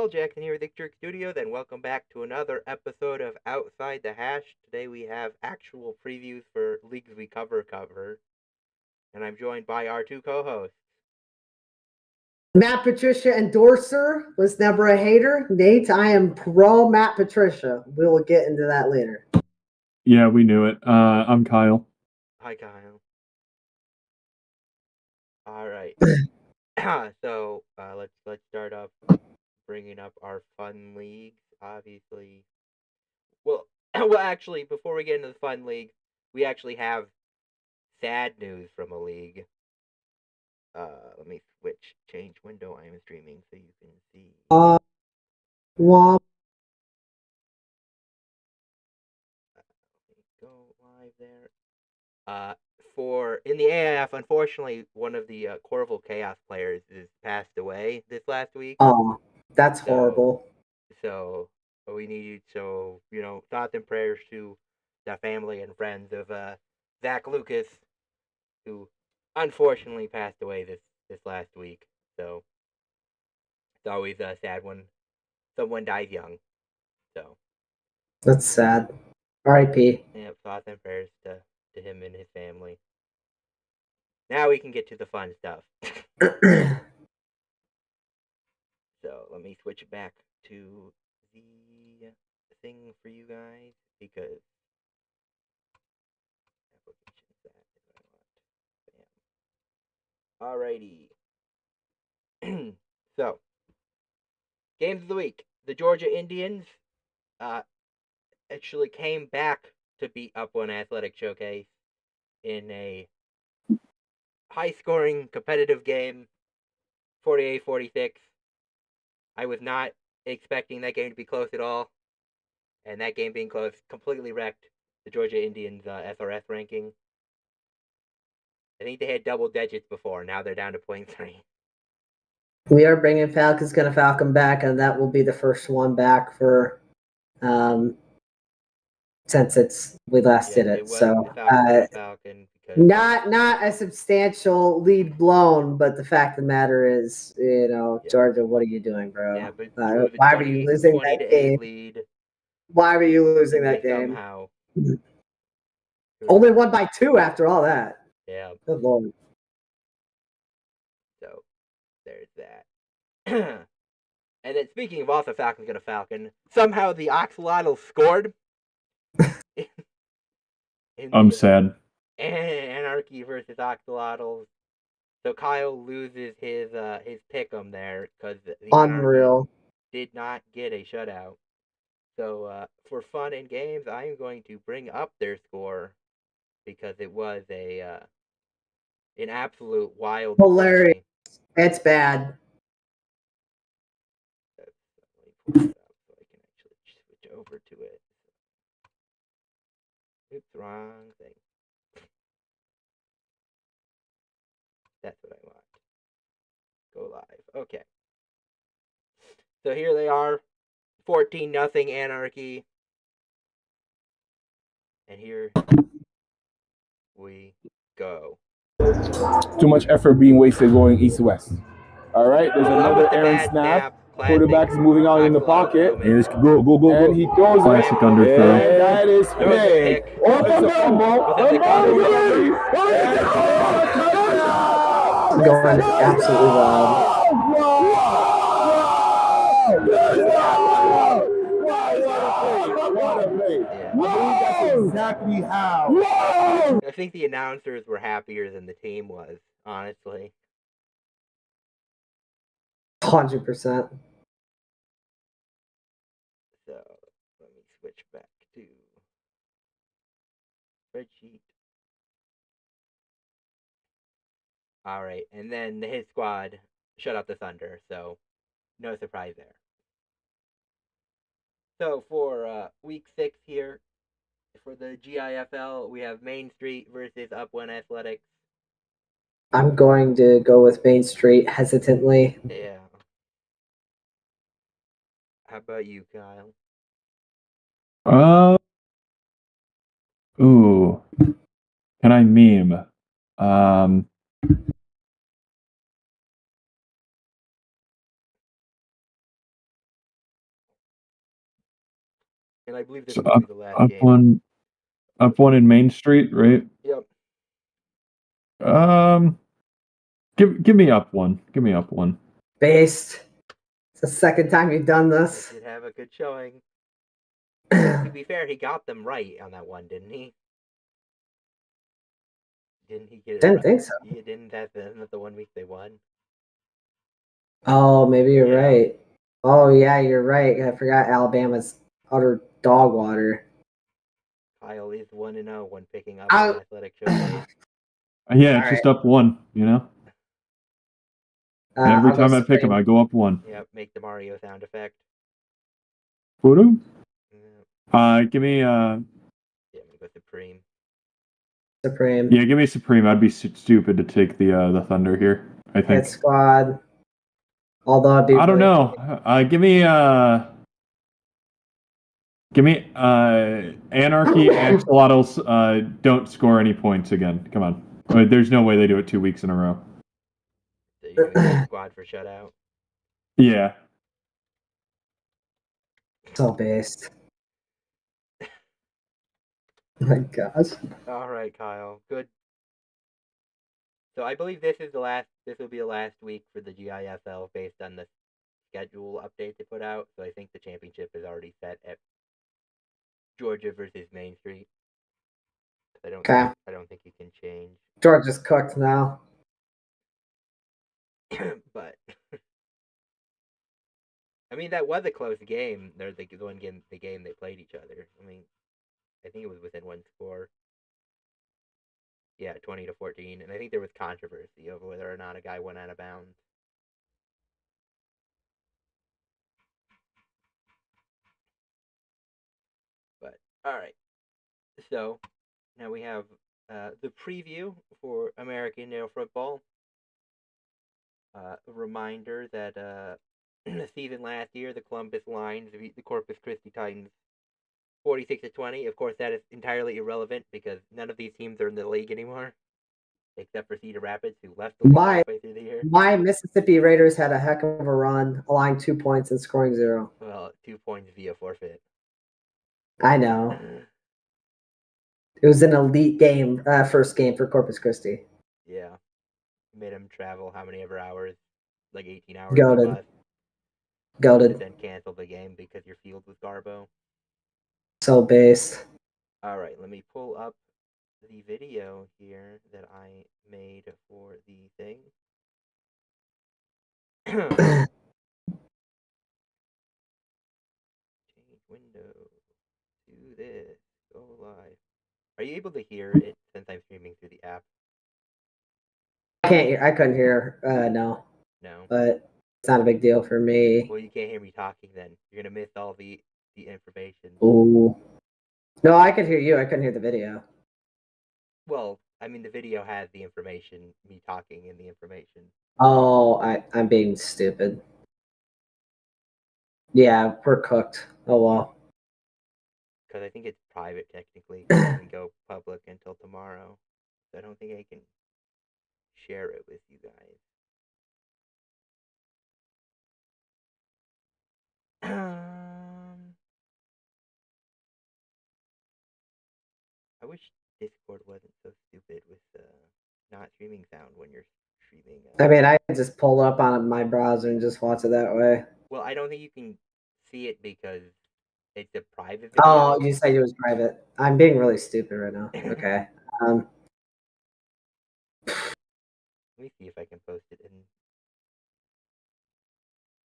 Kyle Jackson here with the Jerk Studios, and welcome back to another episode of Outside the Hash. Today we have actual previews for leagues we cover, and I'm joined by our two co-hosts. Matt Patricia endorser was never a hater. Nate, I am pro Matt Patricia. We will get into that later. Yeah, we knew it. I'm Kyle. Hi, Kyle. All right. So let's start up bringing up our fun leagues. Obviously, well, actually, before we get into the fun league, we actually have sad news from a league. Let me change window I am streaming so you can see. Well, Let me go live there. For in the AIF, unfortunately, one of the Corval Chaos players is passed away this last week. oh, that's horrible. So we need thoughts and prayers to the family and friends of Zach Lucas, who unfortunately passed away this last week. So it's always sad when someone dies young. So That's sad. R.I.P. yeah, thoughts and prayers to him and his family. Now we can get to the fun stuff. So let me switch back to the thing for you guys because Alrighty. So, games of the week. The Georgia Indians actually came back to beat Up One Athletic Showcase in a high-scoring competitive game, 48-46. I was not expecting that game to be close at all, and that game being close completely wrecked the Georgia Indians' SRS ranking. I think they had double digits before. Now they're down to 0.3. We are bringing Falcons going to Falcon back, and that will be the first one back for since we last did it. So Falcon because not a substantial lead blown, but the fact of the matter is, Georgia, what are you doing, bro? Yeah, but why were you losing that game? Lead, why were you losing that game? Somehow. Only won by 2 after all that. Yeah. Good Lord. So, there's that. And then speaking of also Falcons going to Falcon, somehow the Axolotl scored. I'm sad. Anarchy versus Axolotls. So Kyle loses his pick'em there because the Unreal did not get a shutout. So for fun and games, I am going to bring up their score because it was an absolute wild hilarious. play. It's bad. So I can actually switch over to it. Oops, wrong thing. That's what I want. Go live. Okay. So here they are. 14-0 Anarchy. And here we go. Too much effort being wasted going east-west. All right, there's another errant snap. Quarterback's moving out in the pocket. Yes, go. And he throws it. Classic underthrow. And that is big. Offensive fumble. Going absolutely wild. That's exactly how. I think the announcers were happier than the team was, honestly. 100%. So, let me switch back to spreadsheet. Alright, and then his squad shut out the Thunder, so no surprise there. So, for week 6 here, for the GIFL, we have Main Street versus Up One Athletics. I'm going to go with Main Street hesitantly. Yeah. How about you, Kyle? Ooh. Can I meme? And I believe this So will be the last up game. one in Main Street, right? Yep. Give me up one. Give me up one. Based. It's the second time you've done this. He did have a good showing. To be fair, he got them right on that one, didn't he? Didn't he get it Didn't right? think so. Yeah, didn't that the 1 week they won? Oh, maybe you're Yeah. right. Oh, yeah, you're right. I forgot Alabama's utter dog water. Kyle is 1-0 when picking up I- an athletic showcase. Yeah, it's just up one, you know? Every I'll go time I pick him, Supreme. I go up one. Yep, make the Mario sound effect. Voodoo? Yeah, Give me I'm gonna go Supreme. Supreme. yeah, give me Supreme. I'd be stupid to take the Thunder here. I think. Hit squad. Although I'd be I don't really know. Give me Anarchy Axolotls don't score any points again. Come on. There's no way they do it 2 weeks in a row. So you're gonna go squad for shutout. Yeah. so based. Oh my gosh. All right, Kyle. Good. So I believe this will be the last week for the GIFL based on the schedule update they put out. So I think the championship is already set at Georgia versus Main Street. I don't think you can change. Georgia's cooked now. But I mean, that was a close game. They're the game they played each other. I mean, I think it was within one score. Yeah, 20-14, and I think there was controversy over whether or not a guy went out of bounds. But all right, so now we have the preview for American Nail Football. A reminder that the season last year, the Columbus Lions beat the Corpus Christi Titans 46-20. Of course, that is entirely irrelevant because none of these teams are in the league anymore, except for Cedar Rapids, who left the league halfway through the year. My Mississippi Raiders had a heck of a run, allowing 2 points and scoring 0. Well, 2 points via forfeit. I know. It was an elite game, first game for Corpus Christi. Yeah. Made him travel how many ever hours? Like 18 hours. Goated. Then cancel the game because your field was Garbo. So based. All right, let me pull up the video here that I made for the thing. Change window. Do this. Go live. Are you able to hear it since I'm streaming through the app? I couldn't hear. No. No. But it's not a big deal for me. Well, you can't hear me talking then. You're gonna miss all the information. Ooh. No, I could hear you. I couldn't hear the video. Well, I mean, the video has the information, me talking, and the information. Oh, I'm being stupid. Yeah, we're cooked. Oh well. Because I think it's private technically. It doesn't go public until tomorrow. So I don't think I can share it with you guys. I wish Discord wasn't so stupid with not streaming sound when you're streaming. I mean, I can just pull it up on my browser and just watch it that way. Well, I don't think you can see it because it's a private video. Oh, you said it was private. I'm being really stupid right now. Okay. Let me see if I can post it in.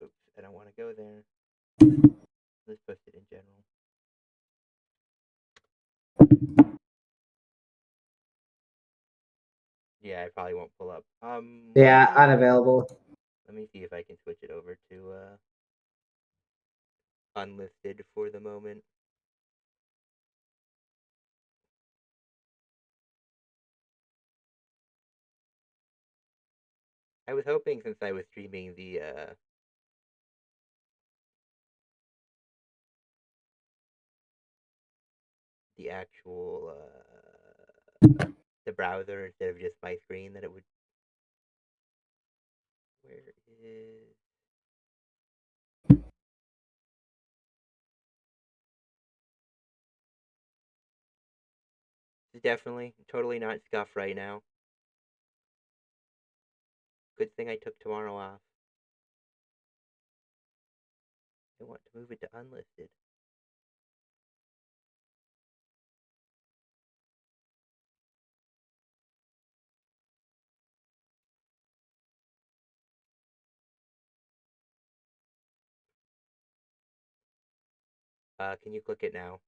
Oops, I don't want to go there. Let's post it in general. Yeah, I probably won't pull up. Yeah, unavailable. Let me see if I can switch it over to unlisted for the moment. I was hoping since I was streaming the actual the browser instead of just my screen that it would. Where is is definitely totally not scuff right now. Good thing I took tomorrow off. I want to move it to unlisted. Can you click it now?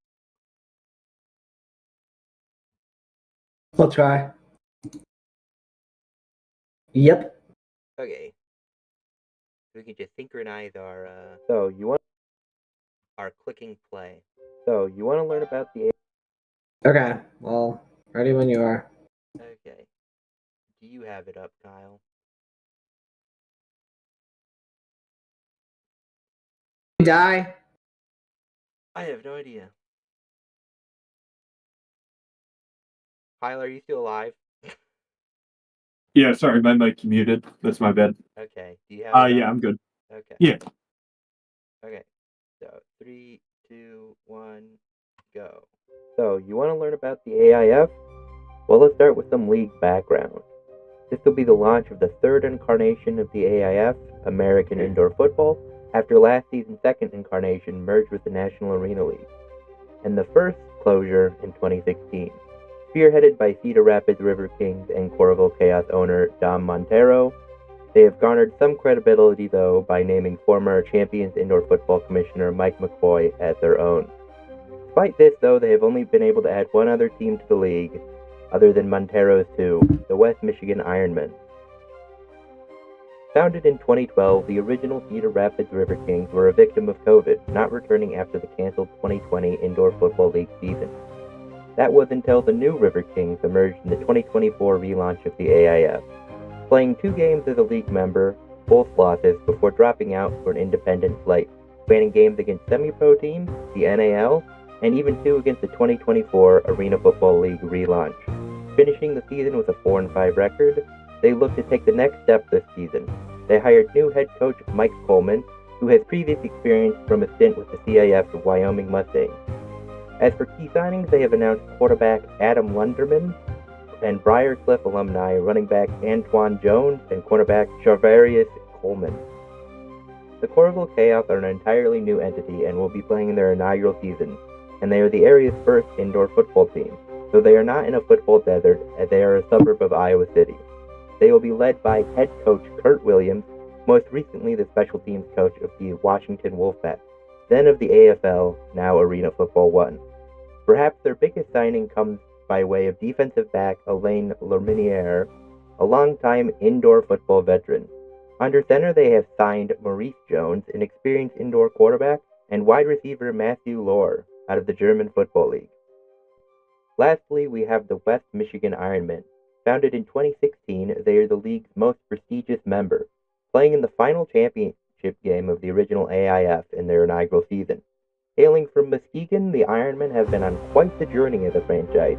I'll try. Yep. Okay. We can just synchronize our So you want our clicking play. So you want to learn about the Okay. Well, ready when you are. Okay. Do you have it up, Kyle? Die. I have no idea. Kyle, are you still alive? Yeah, sorry, my mic muted. That's my bad. Okay. Do you have it Yeah, up? I'm good. Okay. Yeah. Okay. So 3, 2, 1, go. So you want to learn about the AIF? Well, let's start with some league background. This will be the launch of the third incarnation of the AIF, American Indoor Football, after last season's second incarnation merged with the National Arena League, and the first closure in 2016. Spearheaded by Cedar Rapids River Kings and Coralville Chaos owner Dom Montero, they have garnered some credibility, though, by naming former Champions Indoor Football Commissioner Mike McCoy as their own. Despite this, though, they have only been able to add one other team to the league, other than Montero's two, the West Michigan Ironmen. Founded in 2012, the original Cedar Rapids River Kings were a victim of COVID, not returning after the canceled 2020 Indoor Football League season. That was until the new River Kings emerged in the 2024 relaunch of the AIF, playing 2 games as a league member, both losses, before dropping out for an independent slate, spanning games against semi-pro teams, the NAL, and even 2 against the 2024 Arena Football League relaunch. Finishing the season with a 4-5 record, they look to take the next step this season. They hired new head coach Mike Coleman, who has previous experience from a stint with the CIF's Wyoming Mustangs. As for key signings, they have announced quarterback Adam Lunderman and Briarcliff alumni running back Antoine Jones and cornerback Charvarius Coleman. The Coralville Chaos are an entirely new entity and will be playing in their inaugural season, and they are the area's first indoor football team, though they are not in a football desert as they are a suburb of Iowa City. They will be led by head coach Kurt Williams, most recently the special teams coach of the Washington Wolfpack, then of the AFL, now Arena Football 1. Perhaps their biggest signing comes by way of defensive back Alain Lerminiere, a longtime indoor football veteran. Under center, they have signed Maurice Jones, an experienced indoor quarterback, and wide receiver Matthew Lohr out of the German Football League. Lastly, we have the West Michigan Ironmen. Founded in 2016, they are the league's most prestigious member, playing in the final championship game of the original AIF in their inaugural season. Hailing from Muskegon, the Ironmen have been on quite the journey as a franchise,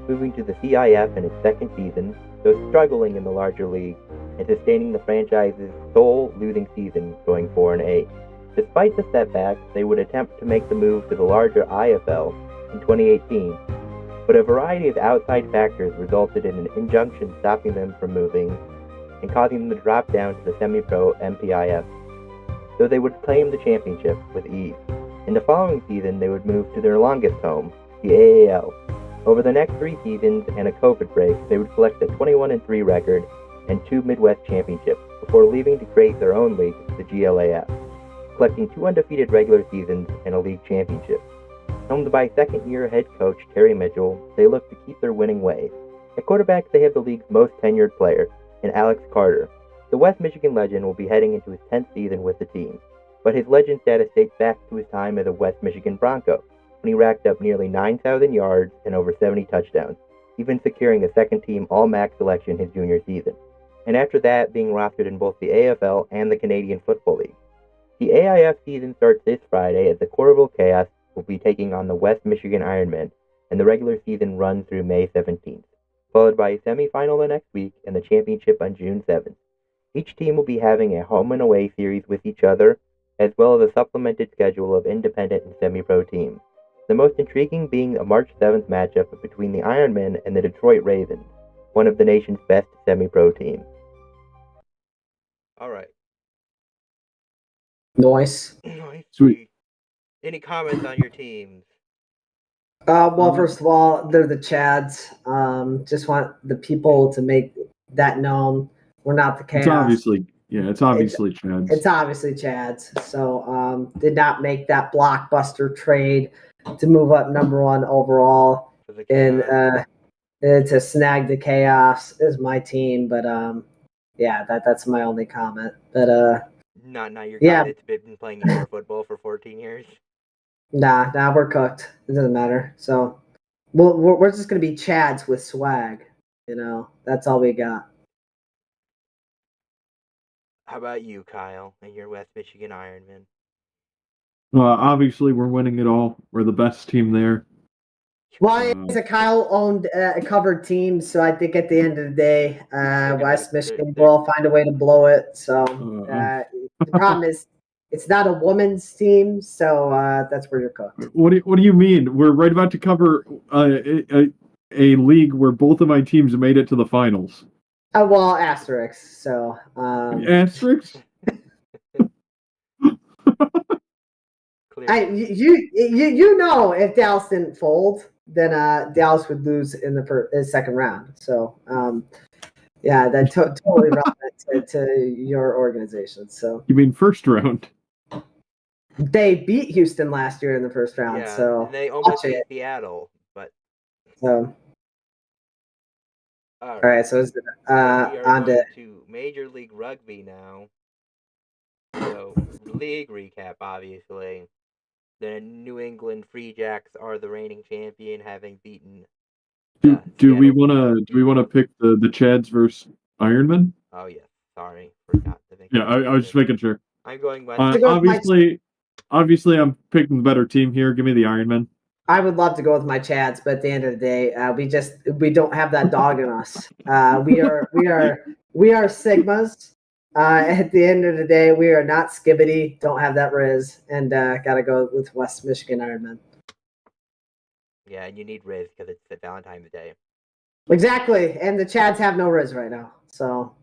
moving to the CIF in its second season, though struggling in the larger league, and sustaining the franchise's sole losing season, going 4-8. Despite the setbacks, they would attempt to make the move to the larger IFL in 2018, but a variety of outside factors resulted in an injunction stopping them from moving and causing them to drop down to the semi-pro MPIF, though they would claim the championship with ease. In the following season, they would move to their longest home, the AAL. Over the next 3 seasons and a COVID break, they would collect a 21-3 record and 2 Midwest championships before leaving to create their own league, the GLAF, collecting 2 undefeated regular seasons and a league championship. Helmed by second-year head coach Terry Mitchell, they look to keep their winning ways. At quarterback, they have the league's most tenured player, in Alex Carter. The West Michigan legend will be heading into his 10th season with the team, but his legend status dates back to his time as a West Michigan Bronco, when he racked up nearly 9,000 yards and over 70 touchdowns, even securing a second-team All-MAC selection his junior season, and after that being rostered in both the AFL and the Canadian Football League. The AIF season starts this Friday as the Coralville Chaos will be taking on the West Michigan Ironmen, and the regular season runs through May 17th, followed by a semi-final the next week and the championship on June 7th. Each team will be having a home and away series with each other, as well as a supplemented schedule of independent and semi-pro teams. The most intriguing being a March 7th matchup between the Ironmen and the Detroit Ravens, one of the nation's best semi-pro teams. All right. Nice. Sweet. Any comments on your teams? Well, first of all, they're the Chads. Just want the people to make that known. We're not the Chaos. It's obviously Chads. It's obviously Chads. So did not make that blockbuster trade to move up number 1 overall and to snag the Chaos is my team. But yeah, that's my only comment. But not your guy that's been playing indoor football for 14 years. Nah, we're cooked. It doesn't matter. So we're just gonna be Chads with swag. That's all we got. How about you, Kyle, and your West Michigan Ironman? Obviously, we're winning it all. We're the best team there. Well, it's a Kyle-owned covered team, so I think at the end of the day, West Michigan will find a way to blow it. So the problem is, it's not a women's team, so that's where you're cooked. What do you mean? We're right about to cover a league where both of my teams made it to the finals. Well, asterisks. So asterisks. You know, if Dallas didn't fold, then Dallas would lose in the second round. So yeah, that's totally relevant to your organization. So you mean first round? They beat Houston last year in the first round. Yeah, so they almost beat Seattle, but all right. So is on to Major League Rugby now. So league recap, obviously. The New England Free Jacks are the reigning champion, having beaten. Do we wanna pick the Chads versus Ironman? Oh yeah, sorry, forgot to think. Yeah, I was just making sure. I'm going West. Obviously, I'm picking the better team here. Give me the Ironman. I would love to go with my Chads, but at the end of the day, we don't have that dog in us. We are Sigmas. At the end of the day, we are not Skibbity. Don't have that Riz, and gotta go with West Michigan Ironman. Yeah, and you need Riz because it's Valentine's Day. Exactly, and the Chads have no Riz right now, so.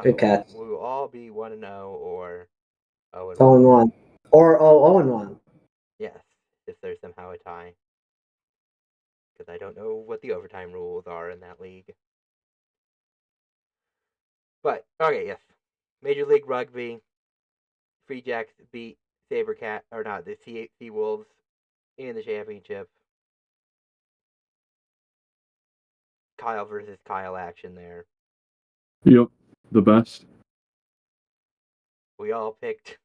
Good catch. We will all be 1-0 or 0-1 or 0-1. Yes, if there's somehow a tie. Because I don't know what the overtime rules are in that league. But okay, yes, Major League Rugby. Free Jacks beat the Sea Wolves in the championship. Kyle versus Kyle action there. Yep, the best. We all picked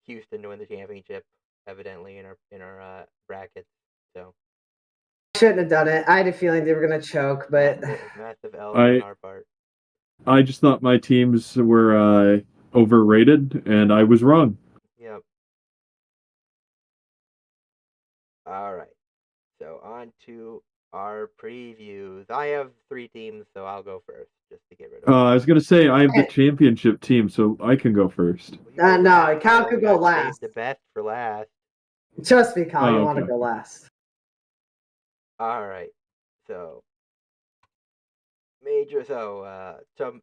Houston to win the championship, evidently in our brackets. So shouldn't have done it. I had a feeling they were going to choke, but massive L on our part. I just thought my teams were overrated, and I was wrong. Yep. All right. So on to our previews. I have 3 teams, so I'll go first just to get rid of. I was gonna say I have the championship team, so I can go first. No, Kyle could go last. The best for last. Trust me, Kyle. You want to go last. All right. So some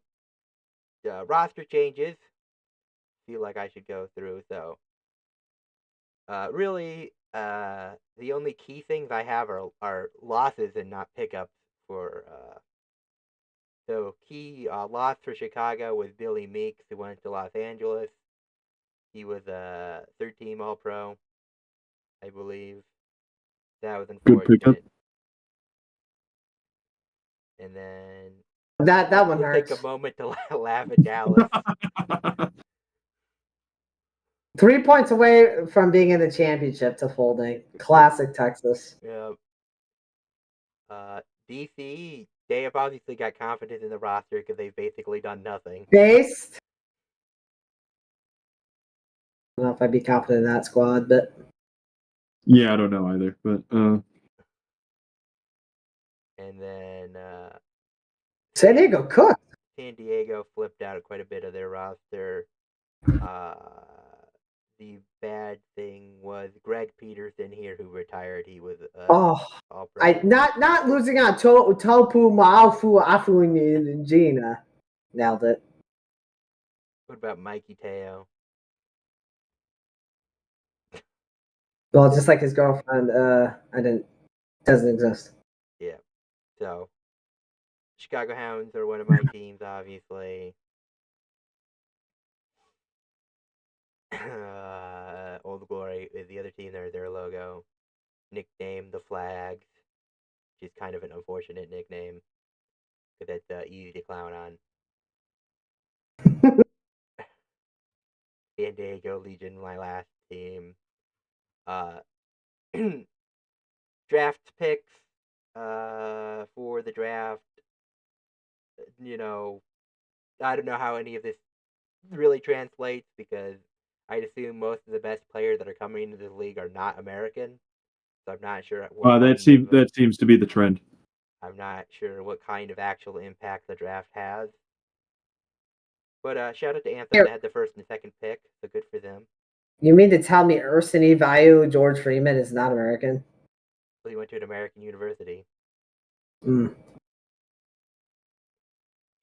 roster changes. Feel like I should go through. So really, the only key things I have are losses and not pickups for. So key loss for Chicago was Billy Meeks, who went to Los Angeles. He was a third-team All-Pro, I believe. That was unfortunate. Good pickup. And then that one hurts. Take a moment to laugh at Dallas. 3 points away from being in the championship to folding. Classic Texas. Yeah. DC, they have obviously got confidence in the roster because they've basically done nothing. Based. I don't know if I'd be confident in that squad, but yeah, I don't know either. But and then San Diego cooked. San Diego flipped out quite a bit of their roster. The bad thing was Greg Peterson here, who retired. He was all-pro. Not losing on Topu Ma'afu Afu Gina. Nailed it. What about Mikey Teo? Well, just like his girlfriend, doesn't exist. Yeah. So, Chicago Hounds are one of my teams, obviously. Old Glory is the other team. Their logo, nickname the Flags, which is kind of an unfortunate nickname because it's easy to clown on. San Diego Legion, my last team. Draft picks for the draft. I don't know how any of this really translates because I'd assume most of the best players that are coming into this league are not American. So I'm not sure. That seems to be the trend. I'm not sure what kind of actual impact the draft has. But shout out to Anthem that had the first and second pick, so good for them. You mean to tell me Ursini Vayu George Freeman is not American? Well, he went to an American university.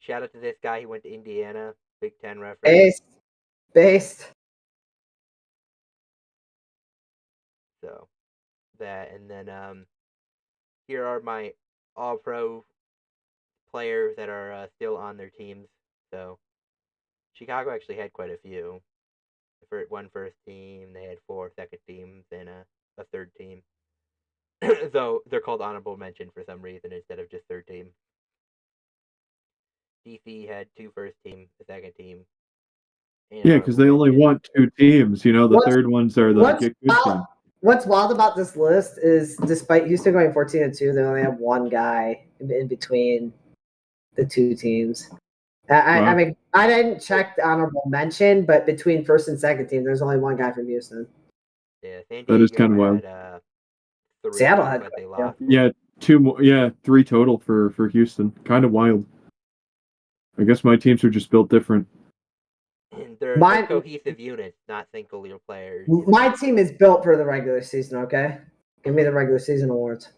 Shout out to this guy. He went to Indiana, Big Ten reference. Based. So that, and then here are my all-pro players that are still on their teams. So Chicago actually had quite a few. One first team, they had 4 second teams, and a third team. Though they're called honorable mention for some reason instead of just third team. DC had 2 first team, a second team. Yeah, because they only want 2 teams. The third ones are the good team. What's wild about this list is, despite Houston going 14-2, they only have one guy in between the 2 teams. I mean, I didn't check the honorable mention, but between first and second team, there's only one guy from Houston. Yeah, San Diego that is kind of wild. 3, Seattle had, but they lost. Yeah, 2 more. Yeah, 3 total for Houston. Kind of wild. I guess my teams are just built different. And they're cohesive units, not single-year players. My team is built for the regular season, okay? Give me the regular season awards.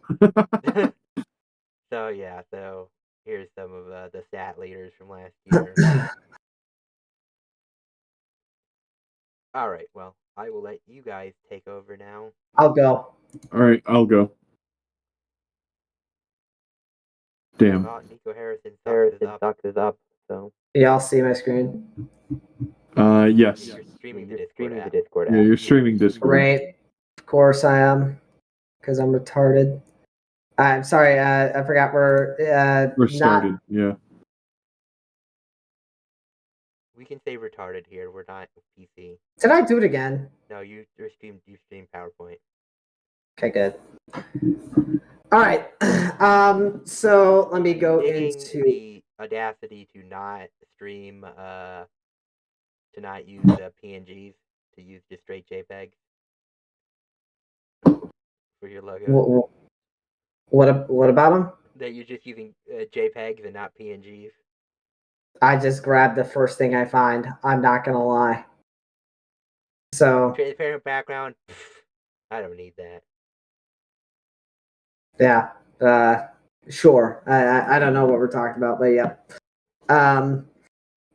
So here's some of the stat leaders from last year. All right, well, I will let you guys take over now. I'll go. All right, I'll go. Damn. Nico Harrison sucks is up. So y'all see my screen? Yes. You're streaming the Discord app. Yeah, you're streaming Discord. Great. Of course I am, because I'm retarded. I'm sorry, I forgot we're started. Yeah. We can say retarded here. We're not PC. Did I do it again? No, you stream PowerPoint. Okay, good. All right. So let me go into the audacity to not stream, to not use PNGs, to use just straight JPEG for your logo. What about them? That you're just using JPEGs and not PNGs. I just grabbed the first thing I find. I'm not gonna lie. So transparent background. I don't need that. Yeah. Sure. I don't know what we're talking about, but yeah.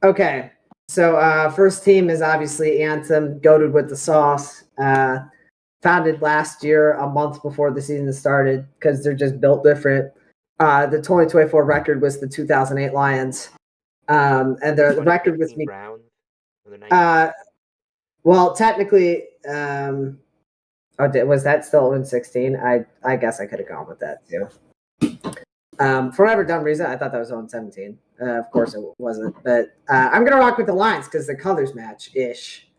Okay. So first team is obviously Anthem, goated with the sauce. Founded last year, a month before the season started, because they're just built different. The 2024 record was the 2008 Lions. And the record with me. Well, technically, was that still in 16? I guess I could have gone with that too. For whatever dumb reason, I thought that was on 17. Of course, it wasn't. But I'm gonna rock with the Lions because the colors match ish.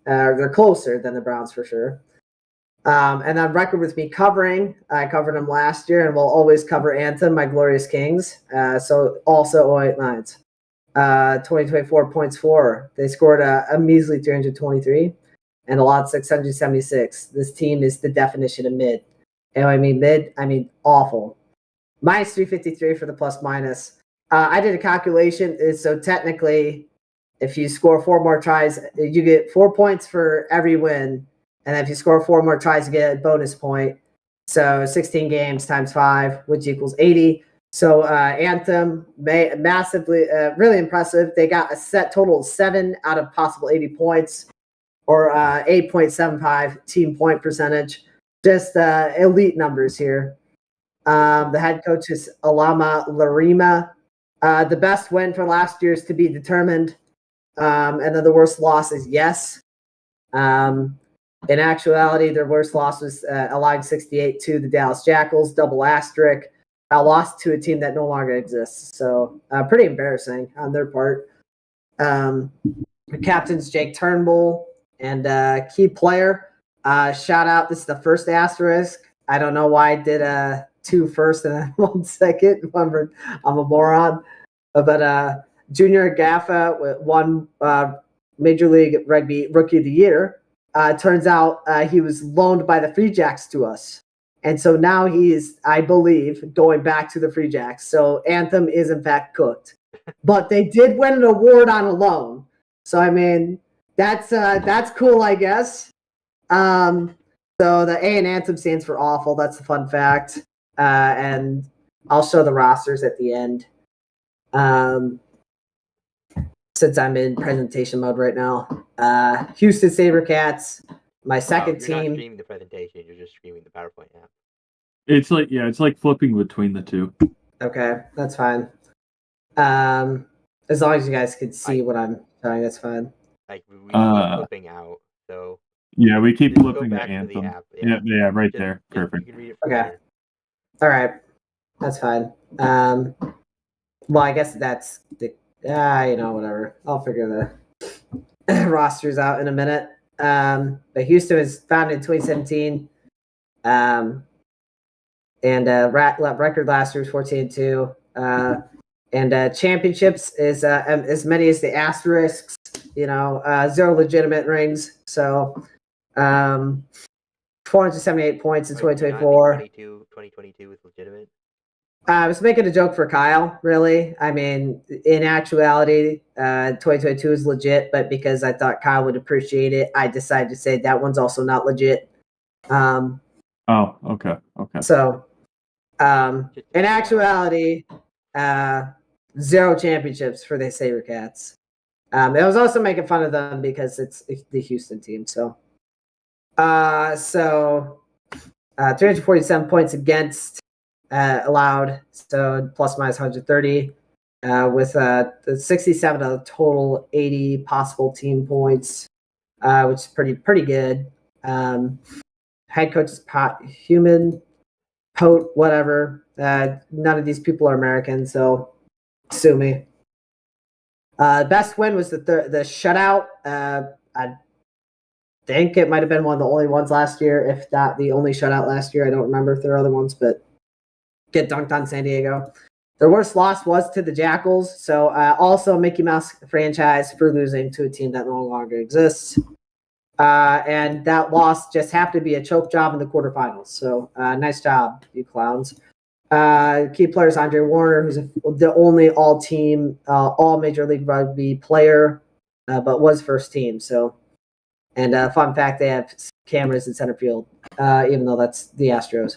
They're closer than the Browns for sure. And then record with me covering. I covered them last year, and we'll always cover Anthem, my glorious Kings. So also 08 Lions. 2024 points for. They scored a measly 323 and allowed 676. This team is the definition of mid. And when I mean mid, I mean awful. Minus 353 for the plus minus. I did a calculation. So technically, if you score 4 more tries, you get 4 points for every win. And if you score 4 more tries, you get a bonus point. So 16 games times 5, which equals 80. So Anthem, massively, really impressive. They got a set total of 7 out of possible 80 points, or 8.75 team point percentage. Just elite numbers here. The head coach is Alama Larima. The best win for last year is to be determined. And then the worst loss is yes. In actuality, their worst loss was allowing 68 to the Dallas Jackals, double asterisk. Lost to a team that no longer exists. So pretty embarrassing on their part. The captain's Jake Turnbull, and key player. Shout out. This is the first asterisk. I don't know why I did 2 first and then 1 second. I'm a moron. But Junior Gaffa won Major League Rugby Rookie of the Year. Turns out he was loaned by the Free Jacks to us. And so now he is, I believe, going back to the Free Jacks. So Anthem is, in fact, cooked. But they did win an award on a loan. So, I mean, that's cool, I guess. So the A in Anthem stands for awful. That's the fun fact. And I'll show the rosters at the end. Since I'm in presentation mode right now. Houston SaberCats, my second team. You're not streaming the presentation, you're just streaming the PowerPoint app. It's like flipping between the two. Okay, that's fine. As long as you guys can see what I'm showing, that's fine. Like we keep flipping out, so yeah, we keep flipping the Anthem. app. Yeah, right there. Perfect. You can read it okay. there. All right, that's fine. Well, I guess that's the whatever. I'll figure the rosters out in a minute. But Houston was founded in 2017. And record last year was 14-2. And championships is as many as the asterisks. 0 legitimate rings. So 478 points in 2024. 2022 was legitimate. I was making a joke for Kyle, really. I mean, in actuality, 2022 is legit, but because I thought Kyle would appreciate it, I decided to say that one's also not legit. Oh, okay. So, in actuality, 0 champiompips for the SaberCats. I was also making fun of them because it's the Houston team. So, 347 points against. Allowed, so plus minus 130, with 67 of the total 80 possible team points, which is pretty good. Head coach is whatever. None of these people are American, so sue me. Best win was the shutout. I think it might have been one of the only ones last year, if not the only shutout last year. I don't remember if there are other ones, but get dunked on San Diego. Their worst loss was to the Jackals, so also Mickey Mouse franchise for losing to a team that no longer exists. And that loss just happened to be a choke job in the quarterfinals. So nice job, you clowns. Key players Andre Warner, who's the only all-team, all Major League Rugby player, but was first team. So, and fun fact, they have cameras in center field, even though that's the Astros.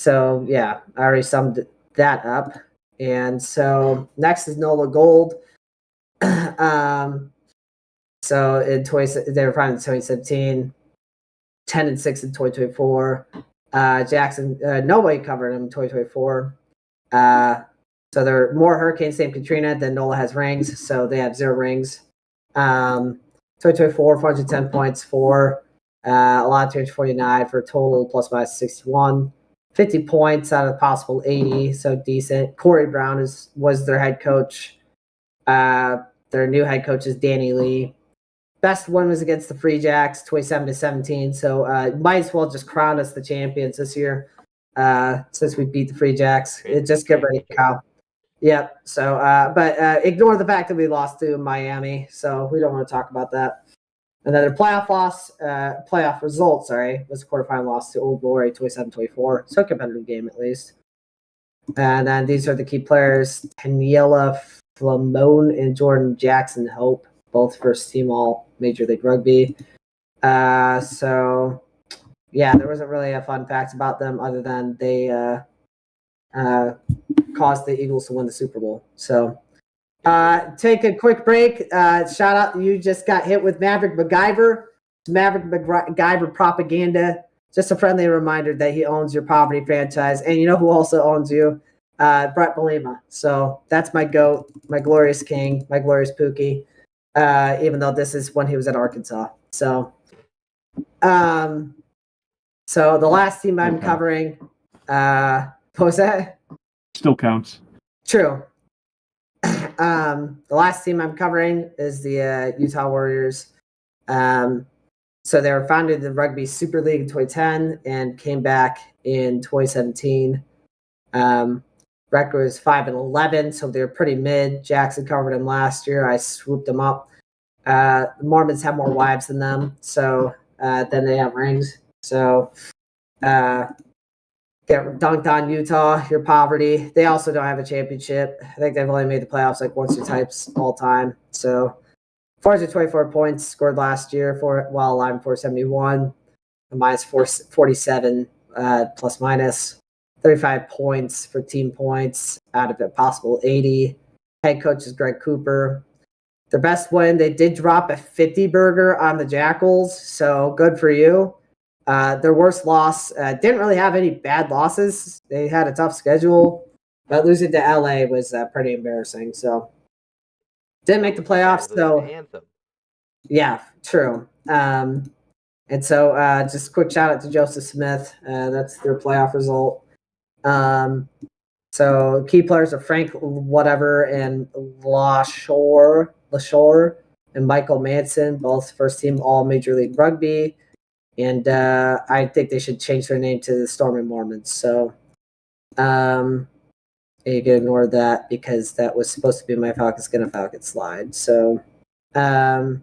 So yeah, I already summed that up. And so next is NOLA Gold. So they were founded in 2017, 10-6 in 2024. Jackson, nobody covered them in 2024. So there are more hurricanes named Katrina than NOLA has rings, so they have 0 rings. 2024, 410 points for a lot of 249 for a total plus minus 61. 50 points out of the possible 80, so decent. Corey Brown was their head coach. Their new head coach is Danny Lee. Best one was against the Free Jacks, 27-17. So might as well just crown us the champions this year, since we beat the Free Jacks. Just get ready, Kyle. Yep. So, but ignore the fact that we lost to Miami. So we don't want to talk about that. And then their playoff result, was a quarterfinal loss to Old Glory, 27-24. So a competitive game at least. And then these are the key players: Daniela Flamone and Jordan Jackson Hope, both first team all Major League Rugby. So yeah, there wasn't really a fun fact about them other than they caused the Eagles to win the Super Bowl. So take a quick break. Shout out, you just got hit with Maverick MacGyver. Maverick MacGyver propaganda. Just a friendly reminder that he owns your poverty franchise. And you know who also owns you? Brett Belima. So that's my GOAT, my glorious king, my glorious Pookie. Even though this is when he was at Arkansas. So the last team I'm covering, what was that? Still counts. True. The last team I'm covering is the Utah Warriors. So they were founded in the Rugby Super League in 2010 and came back in 2017. Record was 5-11, so they're pretty mid. Jackson covered them last year. I swooped them up. The Mormons have more wives than them, so then they have rings. So get dunked on Utah, your poverty. They also don't have a championship. I think they've only made the playoffs like once or twice all time. So 424 points scored last year while allowing 471, minus 447 plus minus 35 points for team points out of a possible 80. Head coach is Greg Cooper. Their best win, they did drop a 50 burger on the Jackals, so good for you. Their worst loss, didn't really have any bad losses. They had a tough schedule, but losing to LA was pretty embarrassing. So didn't make the playoffs. So yeah, true. And so just a quick shout out to Joseph Smith. That's their playoff result. So key players are Frank whatever and LaShore and Michael Manson, both first team all Major League Rugby. And I think they should change their name to the Stormy Mormons. So you can ignore that because that was supposed to be my Falcons Gonna Falcons slide. So yeah,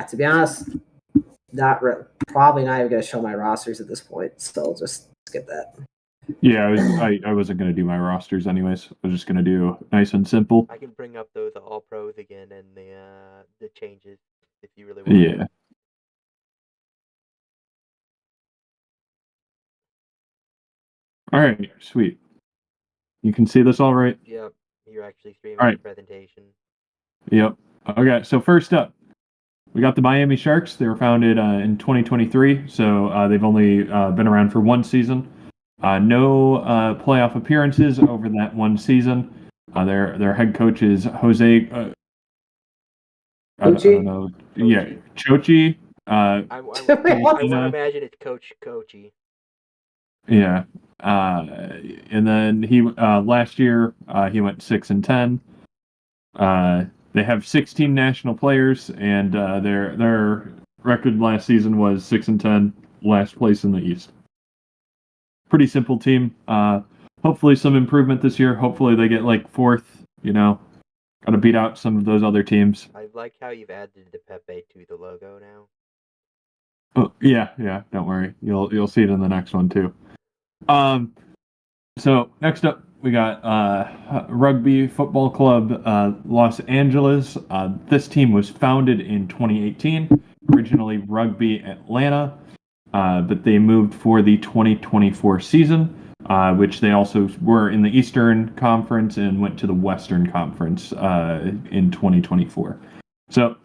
to be honest, probably not even going to show my rosters at this point. So I'll just skip that. Yeah, I wasn't going to do my rosters anyways. I was just going to do nice and simple. I can bring up those all pros again and the changes if you really want. Yeah. All right, sweet. You can see this all right? Yep, you're actually streaming all right. the presentation. Yep. Okay, so first up, we got the Miami Sharks. They were founded in 2023, so they've only been around for one season. No playoff appearances over that one season. Their head coach is Jose. I don't know. Coachy. Yeah, Chochi. I want to imagine it's Coach Coachy. Yeah. And then he last year he went 6-10. They have 16 national players, and their record last season was 6-10, last place in the East. Pretty simple team. Hopefully some improvement this year. Hopefully they get like fourth. Got to beat out some of those other teams. I like how you've added the Pepe to the logo now. Oh, yeah. Don't worry. You'll see it in the next one too. So next up, we got Rugby Football Club Los Angeles. This team was founded in 2018, originally Rugby Atlanta, but they moved for the 2024 season, which they also were in the Eastern Conference and went to the Western Conference in 2024. So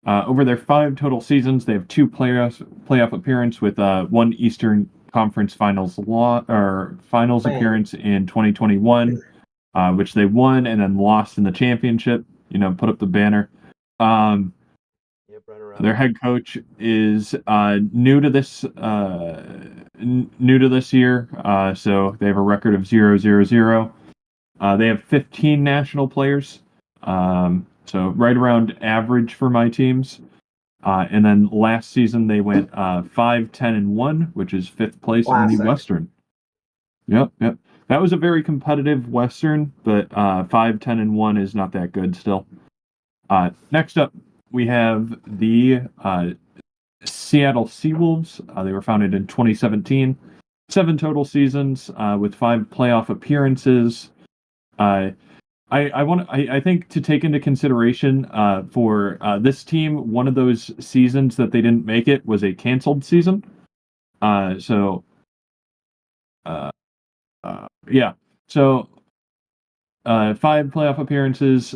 over their 5 total seasons, they have 2 playoff appearance with one Eastern Conference finals appearance in 2021, which they won and then lost in the championship. Put up the banner. Their head coach is new to this year, so they have a record of 0-0-0. They have 15 national players, so right around average for my teams. And then last season they went 5-10-1, which is 5th place in the Western. Yep. That was a very competitive Western, but 5-10-1 is not that good still. Next up, we have the Seattle Seawolves. They were founded in 2017. 7 total seasons with 5 playoff appearances. I think to take into consideration for this team, one of those seasons that they didn't make it was a canceled season. So 5 playoff appearances.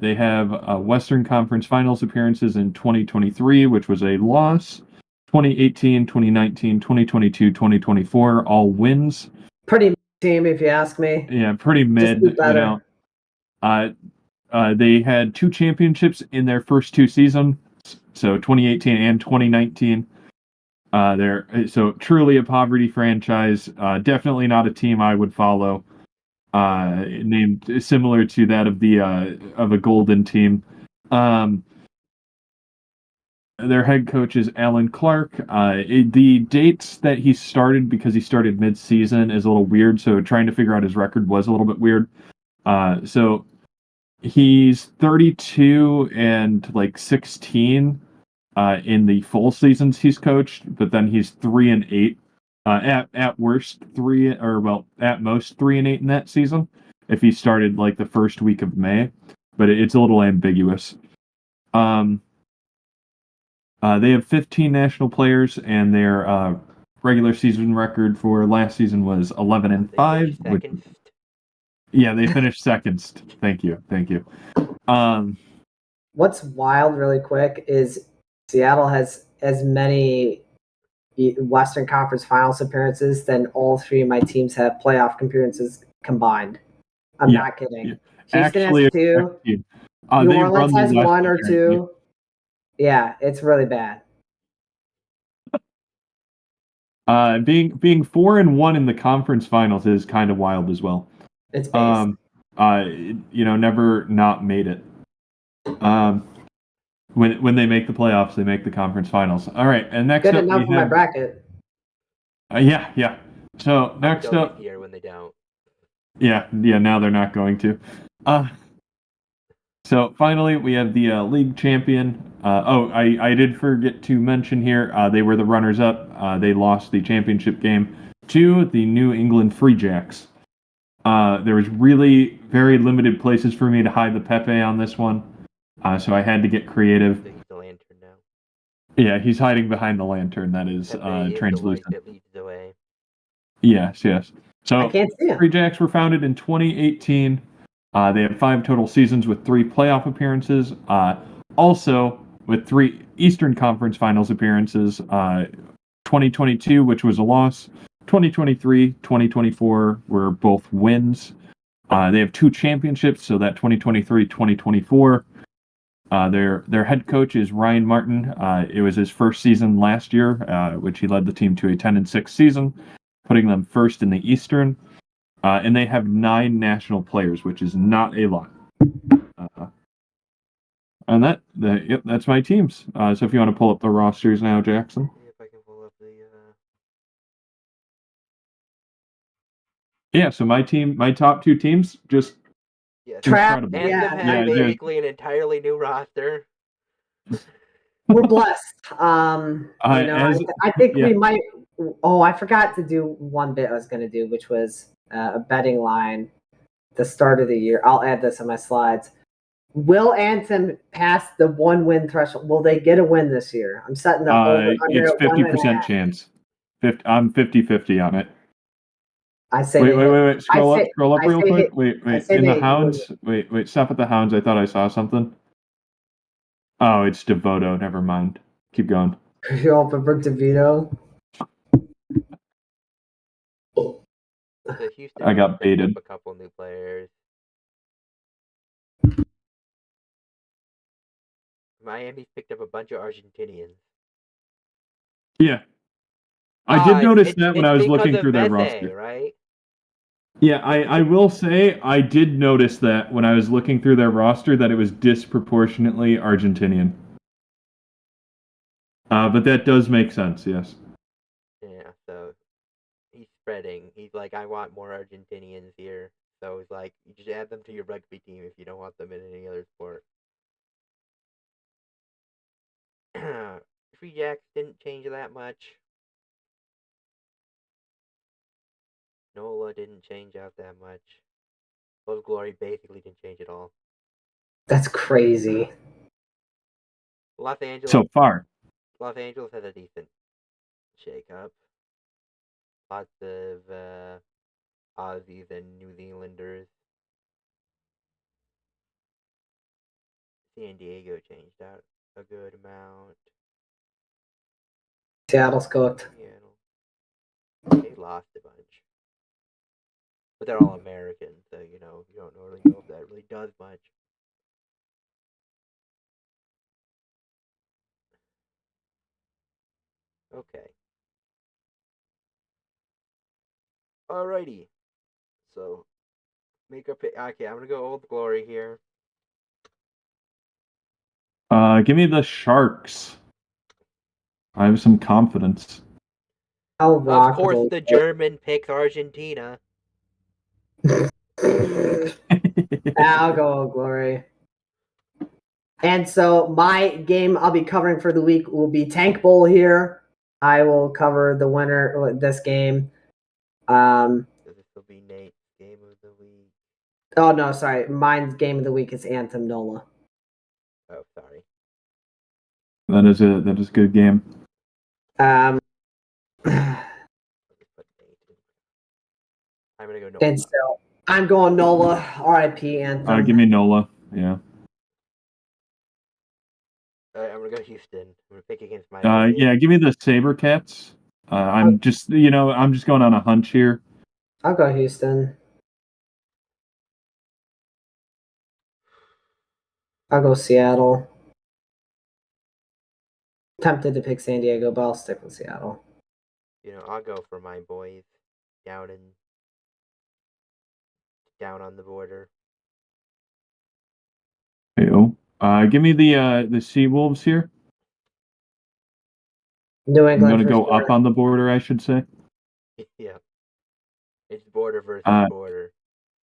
They have Western Conference Finals appearances in 2023, which was a loss. 2018, 2019, 2022, 2024, all wins. Pretty team, if you ask me. Yeah, pretty mid. Just do better. They had 2 championships in their first 2 seasons, so 2018 and 2019. They're so truly a poverty franchise. Definitely not a team I would follow. Named similar to that of a Golden team. Their head coach is Alan Clark. The dates that he started, because he started mid-season, is a little weird. So trying to figure out his record was a little bit weird. So he's 32 and like 16 in the full seasons he's coached, but then he's 3-8. At worst 3, or well, at most 3-8 in that season if he started like the first week of May, but it's a little ambiguous. They have 15 national players, and their regular season record for last season was 11-5. Yeah, they finished second. Thank you. What's wild, really quick, is Seattle has as many Western Conference Finals appearances than all 3 of my teams have playoff appearances combined. I'm not kidding. Yeah. Houston Actually, has 2. New Orleans has 1 or 2. Yeah, it's really bad. Being 4-1 in the conference finals is kind of wild as well. It's based. Never not made it. When they make the playoffs, they make the conference finals. All right, and next good up enough for my bracket. Yeah. So next up, year when they don't. Yeah. Now they're not going to. So finally, we have the league champion. I did forget to mention here. They were the runners-up. They lost the championship game to the New England Free Jacks. There was really very limited places for me to hide the Pepe on this one, so I had to get creative. He's the lantern now. Yeah, he's hiding behind the lantern. That is translucent. That leads the way. Yes. So I can't see him. Free Jacks were founded in 2018. They have 5 total seasons with 3 playoff appearances. Also with 3 Eastern Conference Finals appearances. 2022, which was a loss. 2023, 2024 were both wins. They have 2 championships, so that 2023-2024. Their head coach is Ryan Martin. It was his first season last year, which he led the team to a 10-6 season, putting them first in the Eastern. And they have 9 national players, which is not a lot. And that's my teams. So if you want to pull up the rosters now, Jackson. See if I can pull up the. Yeah, so my top 2 teams, just incredible. And basically an entirely new roster. We're blessed. I think we might. Oh, I forgot to do one bit I was going to do, which was a betting line. The start of the year. I'll add this on my slides. Will Anthem pass the 1-win threshold? Will they get a win this year? I'm setting the over under. It's 50% chance. I'm 50-50 on it. I say wait. Scroll up real quick. Wait. In the Hounds. Wait. Stop at the Hounds. I thought I saw something. Oh, it's DeVoto. Never mind. Keep going. You're open for DeVito. I got baited. A couple new players. Miami picked up a bunch of Argentinians. Yeah. I did notice that when I was looking through their roster. Right? Yeah, I will say I did notice that when I was looking through their roster that it was disproportionately Argentinian. But that does make sense, yes. Yeah, so he's spreading. He's like, I want more Argentinians here. So it's like, you just add them to your rugby team if you don't want them in any other sport. Free Jacks didn't change that much. NOLA didn't change out that much. Love Glory basically didn't change at all. That's crazy. Los Angeles. So far. Los Angeles had a decent shake-up. Lots of Aussies and New Zealanders. San Diego changed out a good amount. Seattle's cooked. Seattle. They lost a bunch. But they're all Americans, so you don't really know if that really does much. Okay. Alrighty. So make a pick. Okay, I'm gonna go Old Glory here. Give me the Sharks. I have some confidence. Of course, the German picks Argentina. I'll go Old Glory. And so my game I'll be covering for the week will be Tank Bowl here. I will cover the winner of this game. This will be Nate's game of the week. Oh no, sorry. Mine's game of the week is Anthem NOLA. Oh, sorry. That is a good game. I'm gonna go NOLA. And so I'm going NOLA. R.I.P. Anthem. Give me NOLA. Yeah. I'm gonna go Houston. I'm gonna pick against my. Yeah, give me the SaberCats. I'm just going on a hunch here. I'll go Houston. I'll go Seattle. Tempted to pick San Diego, but I'll stick with Seattle. I'll go for my boys down on the border. Give me the Seawolves here. New England. I'm going to go up on the border, I should say. Yeah. It's border versus border.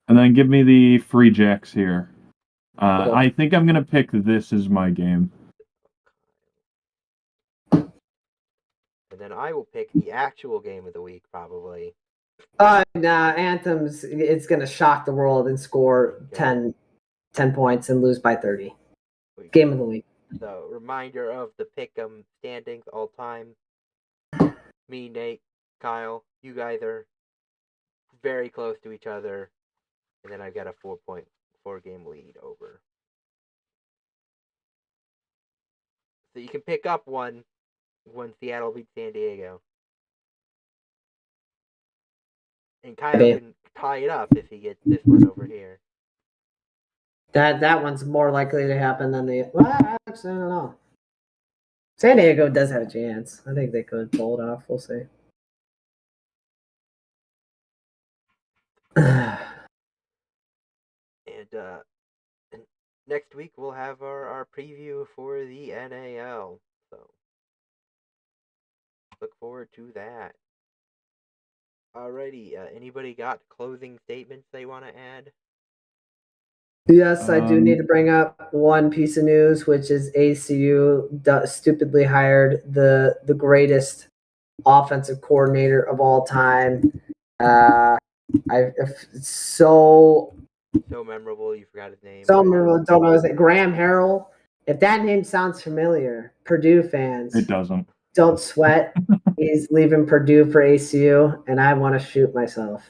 And then give me the Free Jacks here. I think I'm going to pick this as my game. And then I will pick the actual game of the week, probably. Nah, Anthem's, it's going to shock the world and score 10 points and lose by 30. Game of the week. So, reminder of the Pick'em standings all time. Me, Nate, Kyle, you guys are very close to each other. And then I've got a 4-game lead over. So you can pick up one when Seattle beats San Diego. And Kyle can tie it up if he gets this one over here. That one's more likely to happen than the. Well, actually, I don't know. San Diego does have a chance. I think they could pull it off. We'll see. And next week we'll have our preview for the NAL. So look forward to that. Alrighty, anybody got closing statements they want to add? Yes, I do need to bring up one piece of news, which is ACU stupidly hired the greatest offensive coordinator of all time. So memorable, you forgot his name. So memorable, don't know his name. Graham Harrell. If that name sounds familiar, Purdue fans. It doesn't. Don't sweat. He's leaving Purdue for ACU, and I want to shoot myself.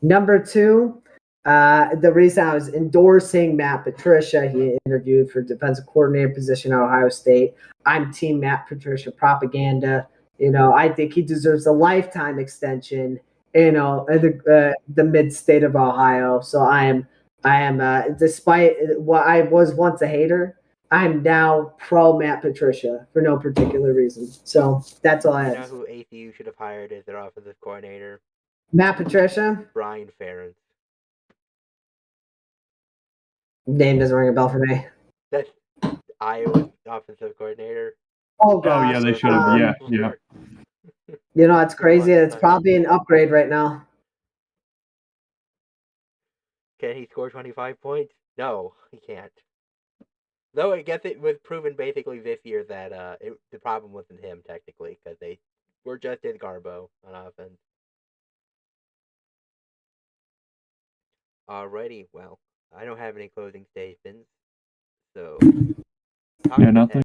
Number 2. The reason I was endorsing Matt Patricia, he interviewed for defensive coordinator position at Ohio State. I'm team Matt Patricia propaganda. I think he deserves a lifetime extension, the mid-state of Ohio. So I am, despite what I was once a hater, I'm now pro Matt Patricia for no particular reason. So that's all I have. You know who ACU should have hired as their offensive coordinator? Matt Patricia? Brian Ferentz. Name doesn't ring a bell for me. That's Iowa's offensive coordinator. Oh, gosh. Oh, yeah, they should have. Yeah. It's crazy. It's probably an upgrade right now. Can he score 25 points? No, he can't. Though I guess it was proven basically this year that the problem wasn't him, technically, because they were just as Garbo on offense. Alrighty, well, I don't have any closing statements, so Yeah, nothing.